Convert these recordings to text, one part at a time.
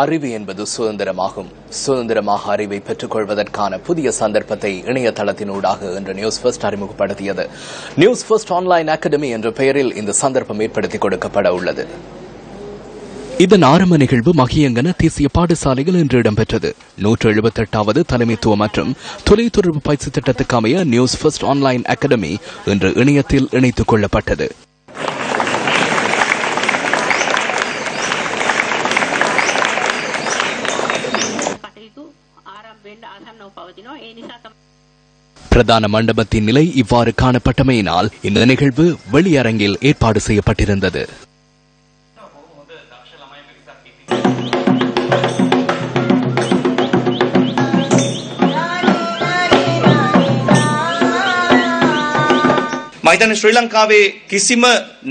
அறிவு என்பது சுதந்திரமாகும். சுதந்திரமாக அறிவை பெற்றுக் கொள்வதற்கான புதிய சந்தர்ப்பத்தை இணையதளத்தினூடாக இன்று நியூஸ் ஃபர்ஸ்ட் அறிமுகப்படுத்தியது. நியூஸ் ஃபர்ஸ்ட் ஆன்லைன் அகாடமி என்ற பெயரில் இந்த சந்தர்ப்பம் ஏற்படுத்திக் கொடுக்கப்பட உள்ளது. இதன் ஆரம்ப நிகழ்வு மகியங்கன தேசிய பாடசாலையில் இன்று இடம்பெற்றது. 178வது தலைமைத்துவ மற்றும் தொலைத்தொடர்பு பயிற்சி திட்டத்துக்கு அமைய நியூஸ் ஃபர்ஸ்ட் ஆன்லைன் அகாடமி இன்று இணையத்தில் இணைத்துக் கொள்ளப்பட்டது. பிரதான மண்டபத்தின் நிலை இவ்வாறு காணப்பட்டமையினால் இந்த நிகழ்வு வெளியரங்கில் ஏற்பாடு செய்யப்பட்டிருந்தது. ஸ்ரீலங்காவே கிசிம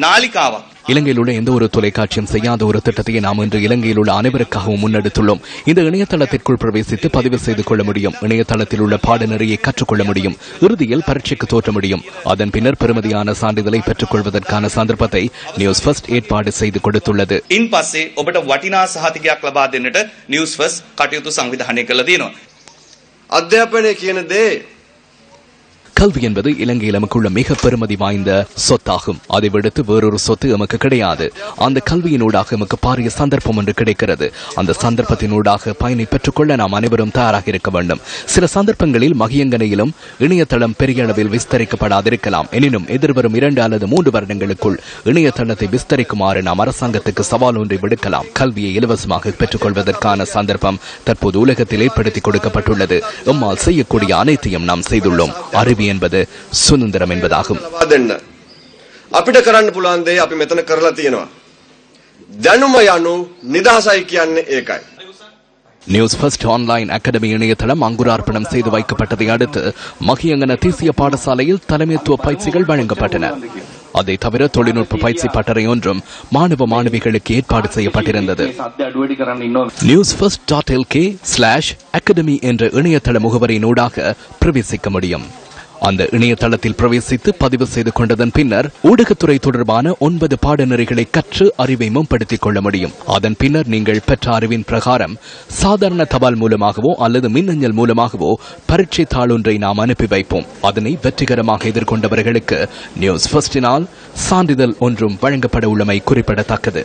நாளிகாவா இலங்கையில் உள்ள எந்த ஒரு தொலைக்காட்சியும் செய்யாத ஒரு திட்டத்தை நாம் இன்று இலங்கையில் உள்ள அனைவருக்காகவும் முன்னெடுத்துள்ளோம். இந்த இணையதளத்திற்குள் பிரவேசித்து பதிவு செய்து கொள்ள முடியும். இணையதளத்தில் உள்ள பாடநெறியை கற்றுக்கொள்ள முடியும். இறுதியில் பரீட்சைக்கு தோற்ற முடியும். அதன் பின்னர் பெருமதியான சான்றிதழை பெற்றுக் கொள்வதற்கான சந்தர்ப்பத்தை நியூஸ் ஃபர்ஸ்ட் ஏற்பாடு செய்து கொடுத்துள்ளது. இன் பஸ்ஸே ඔබට වටිනා සහතිකයක් ලබා දෙන්නට නිවුස් ෆර්ස්ට් කටයුතු සංවිධානය කළා තියෙනවා. අධ්‍යාපනය කියන දේ கல்வி என்பது இலங்கையில் நமக்குள்ள மிக பெருமதி வாய்ந்த சொத்தாகும். அதை விடுத்து வேறொரு சொத்து எமக்கு கிடையாது. அந்த கல்வியினூடாக எமக்கு பாரிய சந்தர்ப்பம் ஒன்று கிடைக்கிறது. அந்த சந்தர்ப்பத்தினூடாக பயனை பெற்றுக்கொள்ள நாம் அனைவரும் தயாராக இருக்க வேண்டும். சில சந்தர்ப்பங்களில் மகியங்கனையிலும் இணையதளம் பெரிய அளவில் விஸ்தரிக்கப்படாதிருக்கலாம். எனினும் எதிர்வரும் 2 அல்லது 3 வருடங்களுக்குள் இணையதளத்தை விஸ்தரிக்குமாறு நாம் அரசாங்கத்துக்கு சவால் ஒன்றை விடுக்கலாம். கல்வியை இலவசமாக பெற்றுக்கொள்வதற்கான சந்தர்ப்பம் தற்போது உலகத்தில் ஏற்படுத்திக் கொடுக்கப்பட்டுள்ளது. எம்மால் செய்யக்கூடிய அனைத்தையும் நாம் செய்துள்ளோம். அறிவு என்பது சுதந்திரம் என்பதாகும். අපිට කරන්න පුළුවන් දේ අපි මෙතන කරලා තියෙනවා. දැනුම යනු නිදහසයි කියන්නේ ඒකයි. நியூஸ் ஃபர்ஸ்ட் ஆன்லைன் அகாடமி இணையதளம் அங்குரார்ப்பணம் செய்து வைக்கப்பட்டதை அடுத்து மகியங்கன தேசிய பாடசாலையில் தலைமைத்துவ பயிற்சிகள் வழங்கப்பட்டன. அதை தவிர தொழில்நுட்ப பயிற்சி பட்டறை ஒன்றும் மாணவ மாணவிகளுக்கு ஏற்பாடு செய்யப்பட்டிருந்தது. newsfirst.lk/academy என்ற இணையதள முகவரியினூடாக பிரவேசிக்க முடியும். அந்த இணையதளத்தில் பிரவேசித்து பதிவு செய்து கொண்டதன் பின்னர் ஊடகத்துறை தொடர்பான 9 பாடநெறிகளை கற்று அறிவை மேம்படுத்திக் கொள்ள முடியும். அதன் பின்னர் நீங்கள் பெற்ற அறிவின் பிரகாரம் சாதாரண தபால் மூலமாகவோ அல்லது மின்னஞ்சல் மூலமாகவோ பரீட்சை தாளொன்றை நாம் அனுப்பி வைப்போம். அதனை வெற்றிகரமாக எதிர்கொண்டவர்களுக்கு நியூஸ் ஃபர்ஸ்டினால் சான்றிதழ் ஒன்றும் வழங்கப்பட உள்ளமை குறிப்பிடத்தக்கது.